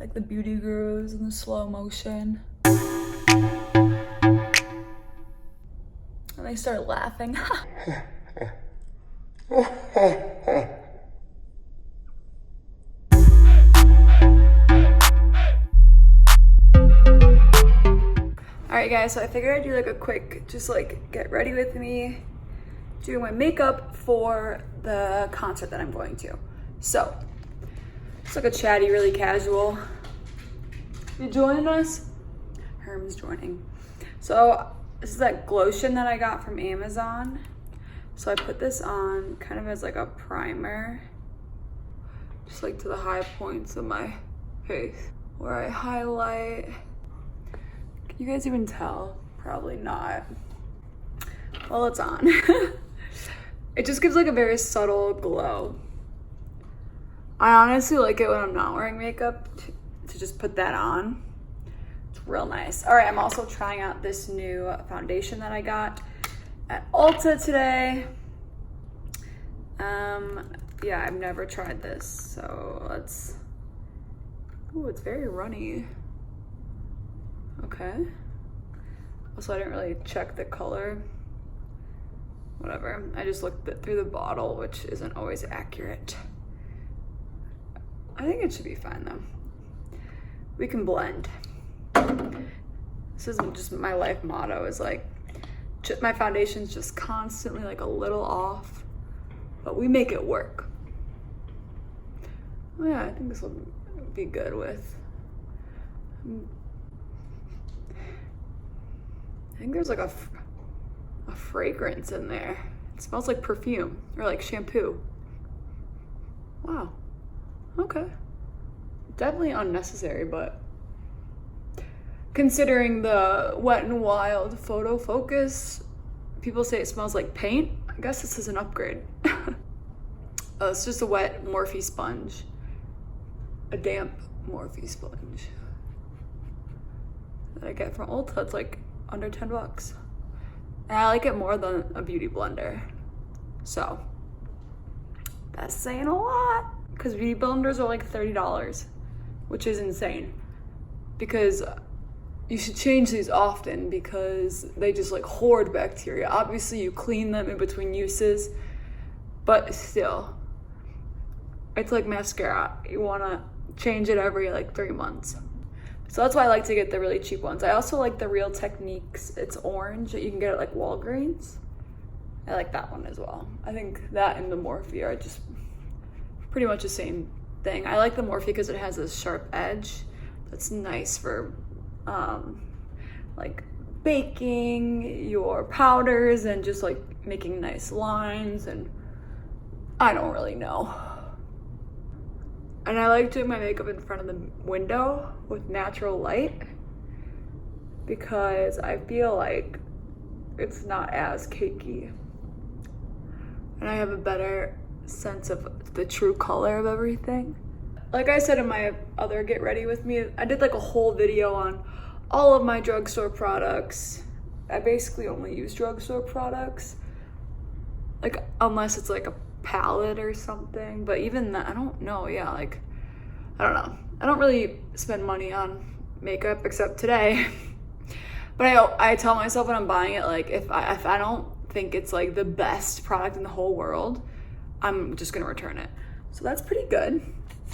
like the beauty gurus in the slow motion. And they start laughing. Alright guys, so I figured I'd do like a quick, just like get ready with me, doing my makeup for the concert that I'm going to. So, it's like a chatty, really casual. You joining us? Herm's joining. So, this is that Glotion that I got from Amazon. So I put this on kind of as like a primer, just like to the high points of my face, where I highlight. Can you guys even tell? Probably not. Well, it's on. It just gives like a very subtle glow. I honestly like it when I'm not wearing makeup to just put that on. It's real nice. All right, I'm also trying out this new foundation that I got at Ulta today. Yeah, I've never tried this, so let's, ooh, it's very runny. Okay. Also, I didn't really check the color. Whatever, I just looked through the bottle, which isn't always accurate. I think it should be fine though. We can blend. This is just my life motto, is like, my foundation's just constantly like a little off, but we make it work. Oh yeah, I think this will be good with, I think there's like a fragrance in there. It smells like perfume or like shampoo. Wow, okay. Definitely unnecessary, but considering the Wet n Wild photo focus, people say it smells like paint. I guess this is an upgrade. Oh, it's just a wet Morphe sponge. A damp Morphe sponge that I get from Ulta. It's like under 10 bucks. And I like it more than a beauty blender. So, that's saying a lot. Because beauty blenders are like $30, which is insane. Because you should change these often because they just like hoard bacteria. Obviously you clean them in between uses, but still, it's like mascara. You wanna change it every like 3 months. So that's why I like to get the really cheap ones. I also like the Real Techniques. It's orange that you can get at like Walgreens. I like that one as well. I think that and the Morphe are just pretty much the same thing. I like the Morphe because it has this sharp edge that's nice for like baking your powders and just like making nice lines, and I don't really know. And I like doing my makeup in front of the window with natural light because I feel like it's not as cakey. And I have a better sense of the true color of everything. Like I said in my other Get Ready With Me, I did like a whole video on all of my drugstore products. I basically only use drugstore products, like unless it's like a palette or something, but even that, I don't know. Yeah, like I don't know, I don't really spend money on makeup except today. But I tell myself when I'm buying it, like if I don't think it's like the best product in the whole world, I'm just gonna return it. So that's pretty good.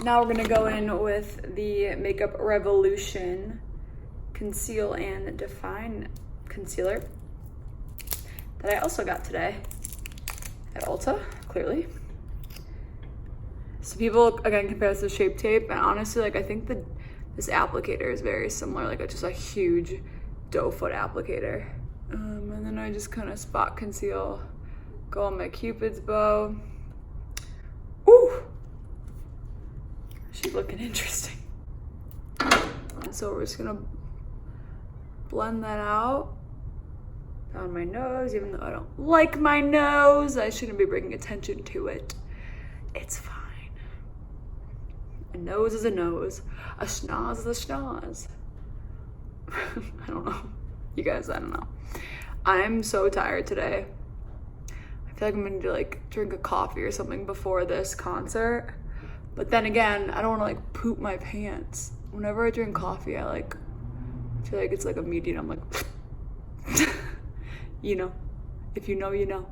Now we're gonna go in with the Makeup Revolution Conceal and Define Concealer that I also got today at Ulta, clearly. So people, again, compare this to Shape Tape, and honestly, like I think that this applicator is very similar, like it's just a huge doe foot applicator. And then I just kind of spot conceal, go on my Cupid's bow. Ooh, she's looking interesting. And so we're just gonna blend that out down my nose, even though I don't like my nose. I shouldn't be bringing attention to it. It's fine. A nose is a nose. A schnoz is a schnoz. I don't know. You guys, I don't know. I'm so tired today. I feel like I'm gonna need to like drink a coffee or something before this concert. But then again, I don't wanna like poop my pants. whenever I drink coffee, I feel like it's like immediate. I'm like, you know, if you know, you know.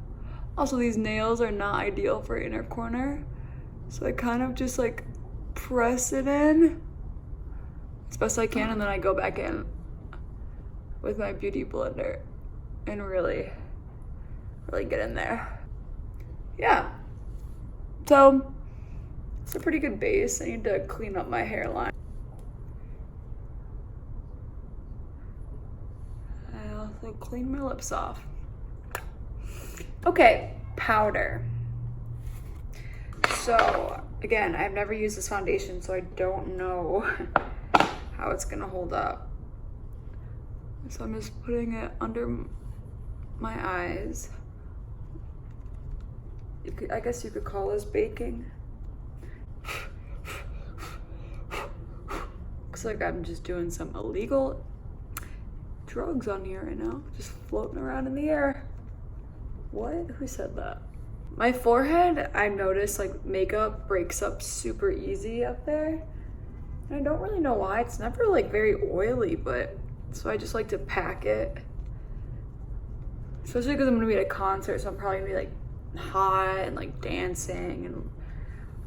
Also, these nails are not ideal for inner corner. So I kind of just like press it in as best I can, and then I go back in with my beauty blender and really get in there. Yeah. So it's a pretty good base. I need to clean up my hairline. I also clean my lips off. Okay, powder. So again, I've never used this foundation, so I don't know how it's gonna hold up. So I'm just putting it under my eyes. I guess you could call this baking. Looks like I'm just doing some illegal drugs on here right now, just floating around in the air. What? Who said that? My forehead, I noticed like makeup breaks up super easy up there. And I don't really know why. It's never like very oily, but so I just like to pack it. Especially because I'm gonna be at a concert, so I'm probably gonna be like hot and like dancing and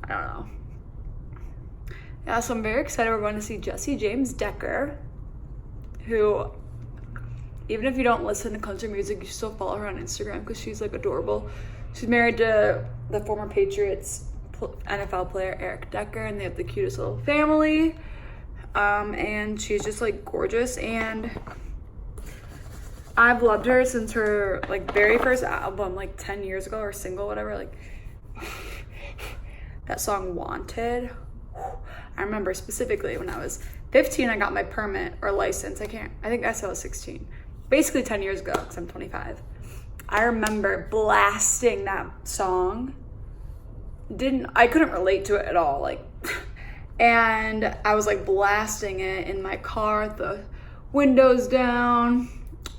I don't know. Yeah, so I'm very excited. We're going to see Jessie James Decker, who, even if you don't listen to country music, you still follow her on Instagram because she's like adorable. She's married to the former Patriots NFL player Eric Decker, and they have the cutest little family. And she's just like gorgeous, and I've loved her since her like very first album, like 10 years ago, or single, whatever. Like that song Wanted. I remember specifically when I was 15, I got my permit or license. I think I still was 16. Basically 10 years ago, because I'm 25. I remember blasting that song. I couldn't relate to it at all. Like, and I was like blasting it in my car with the windows down.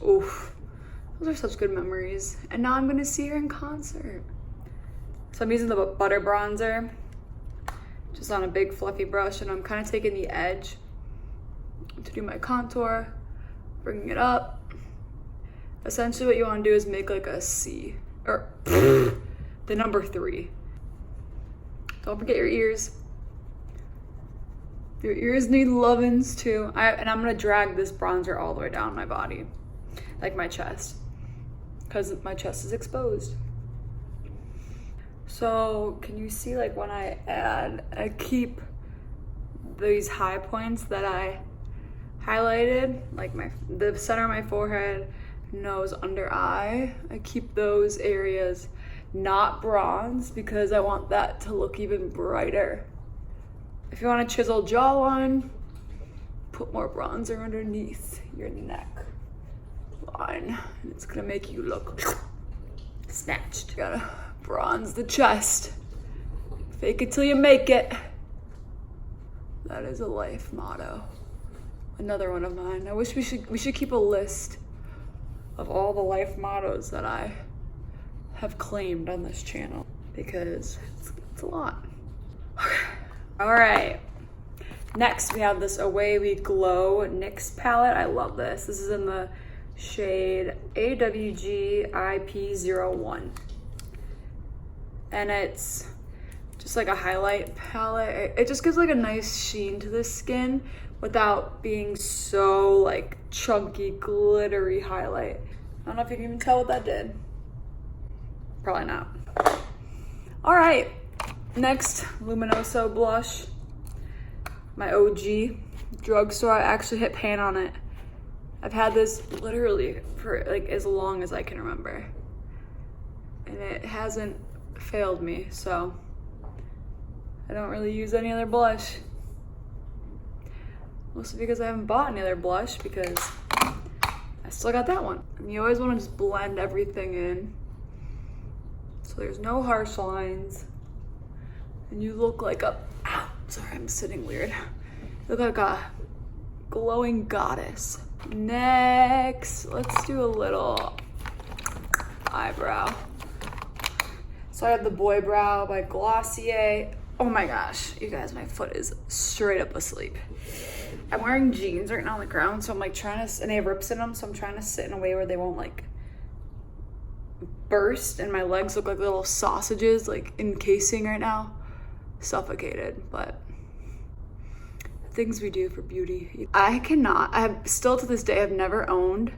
Oof. Those are such good memories. And now I'm gonna see her in concert. So I'm using the butter bronzer, just on a big fluffy brush, and I'm kind of taking the edge to do my contour, bringing it up. Essentially what you want to do is make like a C, or the number 3. Don't forget your ears. Your ears need lovin's too. And I'm gonna drag this bronzer all the way down my body, like my chest, because my chest is exposed. So can you see, like when I add, I keep these high points that I highlighted, like the center of my forehead, nose, under eye. I keep those areas not bronze because I want that to look even brighter. If you want a chiseled jawline, put more bronzer underneath your neck line. And it's gonna make you look snatched. You gotta bronze the chest. Fake it till you make it. That is a life motto. Another one of mine. I wish we should keep a list of all the life mottos that I have claimed on this channel, because it's a lot. All right. Next, we have this Away We Glow NYX palette. I love this. This is in the shade AWG IP01. And it's just like a highlight palette. It just gives like a nice sheen to the skin without being so like chunky, glittery highlight. I don't know if you can even tell what that did. Probably not. All right, next, Luminoso blush. My OG Drugstore. I actually hit pan on it. I've had this literally for like as long as I can remember. And it hasn't failed me, so I don't really use any other blush. Mostly because I haven't bought any other blush, because I still got that one. And you always want to just blend everything in so there's no harsh lines. And you look like a, ow, sorry, I'm sitting weird. You look like a glowing goddess. Next, let's do a little eyebrow. So I have the Boy Brow by Glossier. Oh my gosh, you guys, my foot is straight up asleep. I'm wearing jeans right now on the ground, so I'm like trying to, and they have rips in them, so I'm trying to sit in a way where they won't like burst, and my legs look like little sausages, like encasing right now. Suffocated, but things we do for beauty. I have still to this day, I've never owned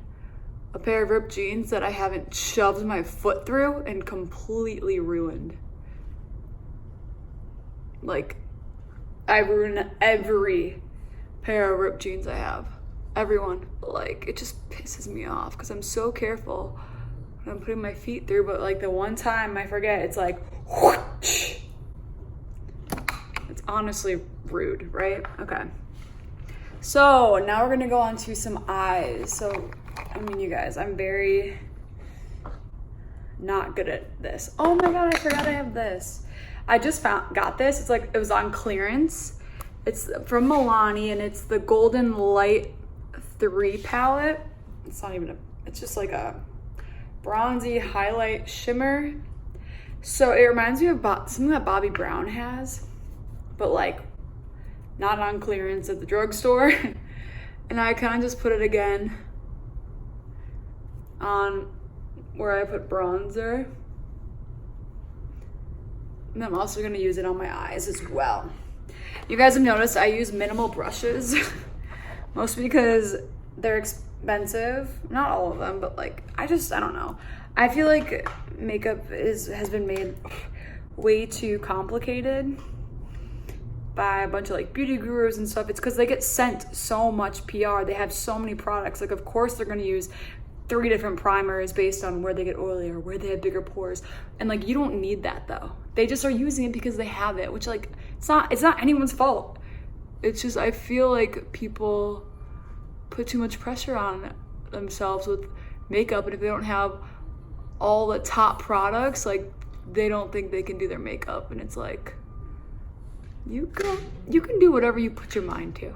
a pair of ripped jeans that I haven't shoved my foot through and completely ruined. Like, I ruin every pair of ripped jeans I have. Everyone. Like, it just pisses me off because I'm so careful when I'm putting my feet through, but like the one time I forget, it's like whoosh. It's honestly rude, right? Okay. So now we're gonna go on to some eyes. So, I mean, you guys, I'm very not good at this. Oh my God, I forgot I have this. I just got this. It's like, it was on clearance. It's from Milani, and it's the Golden Light 3 palette. It's not even it's just like a bronzy highlight shimmer. So it reminds me of something that Bobbi Brown has, but like not on clearance at the drugstore. And I kind of just put it again on where I put bronzer. And I'm also gonna use it on my eyes as well. You guys have noticed I use minimal brushes, mostly because they're expensive. Not all of them, but like, I don't know. I feel like makeup has been made way too complicated by a bunch of like beauty gurus and stuff. It's because they get sent so much PR. They have so many products. Like, of course they're gonna use 3 different primers based on where they get oily or where they have bigger pores. And like, you don't need that though. They just are using it because they have it, which like, it's not anyone's fault. It's just, I feel like people put too much pressure on themselves with makeup, and if they don't have all the top products, like, they don't think they can do their makeup. And it's like, you can do whatever you put your mind to.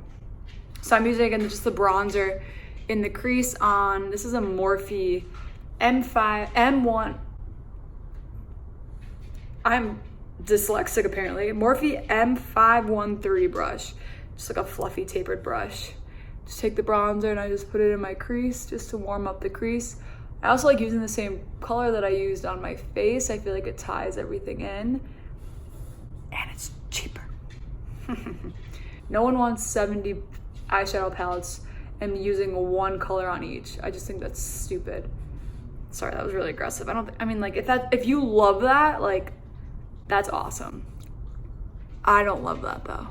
So I'm using, again, just the bronzer in the crease on, this is a Morphe M1. I'm dyslexic apparently. Morphe M513 brush. Just like a fluffy tapered brush. Just take the bronzer and I just put it in my crease just to warm up the crease. I also like using the same color that I used on my face. I feel like it ties everything in. And it's cheaper. No one wants 70 eyeshadow palettes and using one color on each. I just think that's stupid. Sorry, that was really aggressive. I mean, like, if you love that, like, that's awesome. I don't love that though.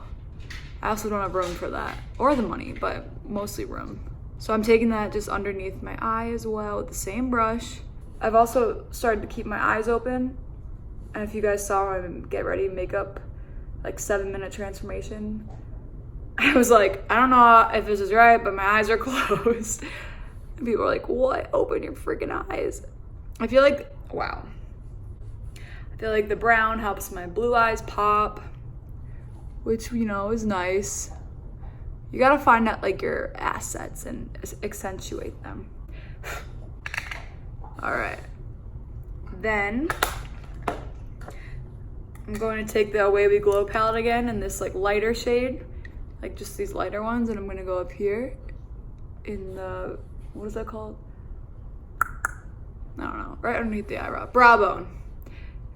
I also don't have room for that, or the money, but mostly room. So I'm taking that just underneath my eye as well with the same brush. I've also started to keep my eyes open. And if you guys saw my Get Ready makeup, like 7-minute transformation, I was like, I don't know if this is right, but my eyes are closed. And people were like, what? Open your freaking eyes. I feel like, wow. I feel like the brown helps my blue eyes pop, which, you know, is nice. You gotta find out like your assets and accentuate them. All right. Then I'm going to take the Away We Glow palette again in this like lighter shade, like just these lighter ones, and I'm gonna go up here in the, what is that called? I don't know, right underneath the eyebrow, brow bone.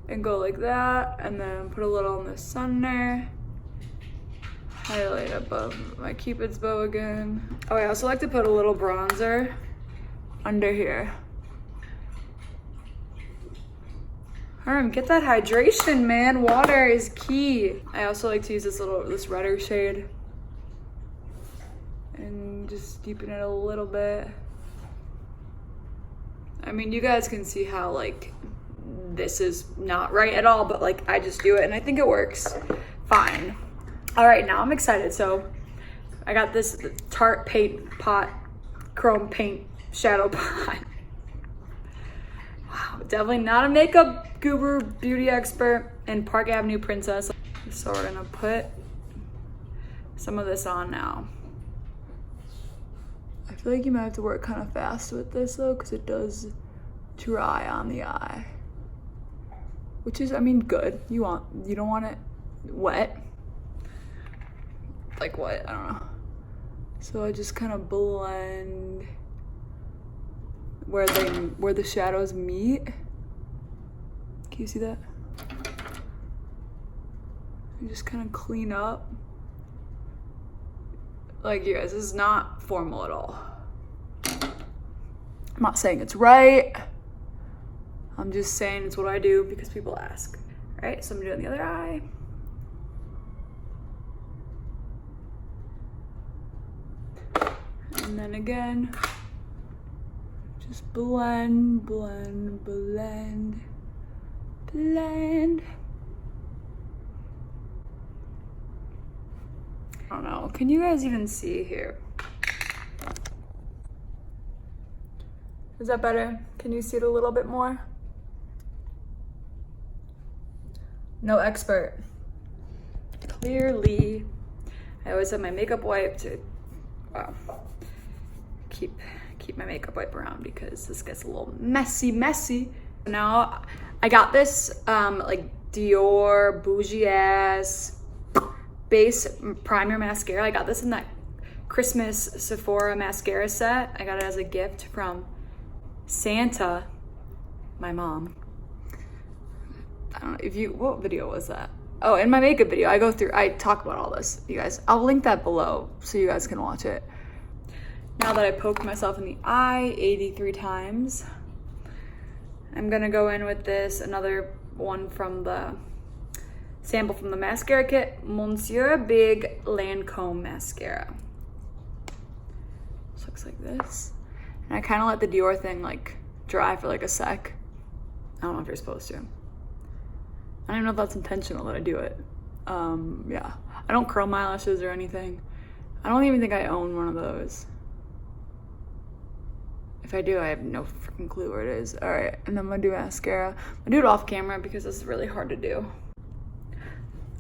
And go like that, and then put a little in the center. Highlight above my Cupid's bow again. Oh, I also like to put a little bronzer under here. Get that hydration, man. Water is key. I also like to use this redder shade and just deepen it a little bit. I mean, you guys can see how like this is not right at all, but like I just do it and I think it works fine. All right, now I'm excited. So I got this Tarte paint pot, chrome paint shadow pot. Wow, definitely not a makeup guru, beauty expert, and Park Avenue princess. So we're gonna put some of this on now. I feel like you might have to work kind of fast with this though, because it does dry on the eye. Which is, I mean, good. You don't want it wet. Like what? I don't know. So I just kind of blend where the shadows meet. Can you see that? And just kind of clean up. Like, you guys, this is not formal at all. I'm not saying it's right. I'm just saying it's what I do because people ask. All right, so I'm doing the other eye. And then again, just blend, blend, blend, blend. I don't know, can you guys even see here? Is that better? Can you see it a little bit more? No expert. Clearly. I always have my makeup wipe to keep my makeup wipe around because this gets a little messy. Now I got this like Dior bougie ass base primer mascara. I got this in that Christmas Sephora mascara set. I got it as a gift from Santa, my mom. I don't know if you, what video was that? Oh, in my makeup video, I talk about all this, you guys. I'll link that below so you guys can watch it. Now that I poked myself in the eye 83 times, I'm gonna go in with this, another one from the sample from the mascara kit, Monsieur Big Lancome Mascara. This looks like this. And I kind of let the Dior thing like dry for like a sec. I don't know if you're supposed to. I don't even know if that's intentional that I do it. Yeah. I don't curl my eyelashes or anything. I don't even think I own one of those. If I do, I have no freaking clue where it is. All right, and then I'm gonna do mascara. I'm gonna do it off camera because this is really hard to do.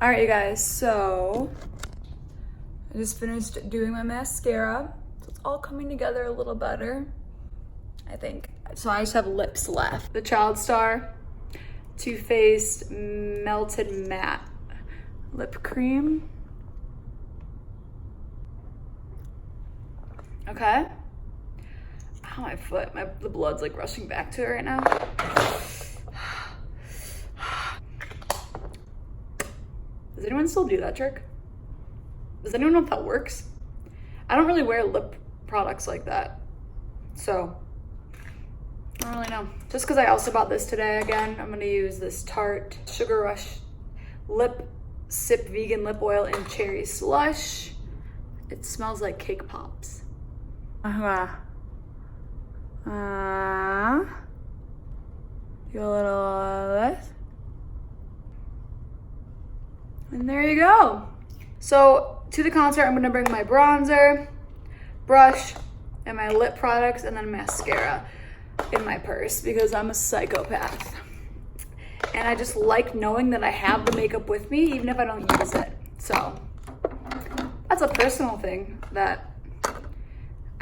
All right, you guys, so I just finished doing my mascara. So it's all coming together a little better, I think. So I just have lips left. The Child Star Too Faced Melted Matte Lip Cream. Okay. Ow, my foot, the blood's like rushing back to it right now. Does anyone still do that trick? Does anyone know if that works? I don't really wear lip products like that, so I don't really know. Just because I also bought this today again, I'm gonna use this Tarte Sugar Rush Lip Sip Vegan Lip Oil in Cherry Slush. It smells like cake pops. Do a little of this. And there you go. So to the concert, I'm gonna bring my bronzer, brush, and my lip products, and then mascara in my purse because I'm a psychopath. And I just like knowing that I have the makeup with me even if I don't use it. So that's a personal thing that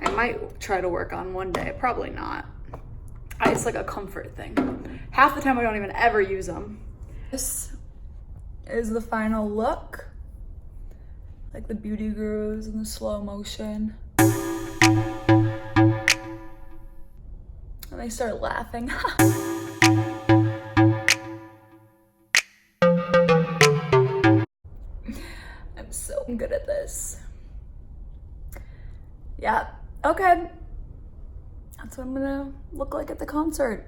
I might try to work on one day. Probably not. It's like a comfort thing. Half the time I don't even ever use them. This is the final look. Like the beauty gurus in the slow motion. And they start laughing. I'm so good at this. Yeah, okay. That's what I'm gonna look like at the concert.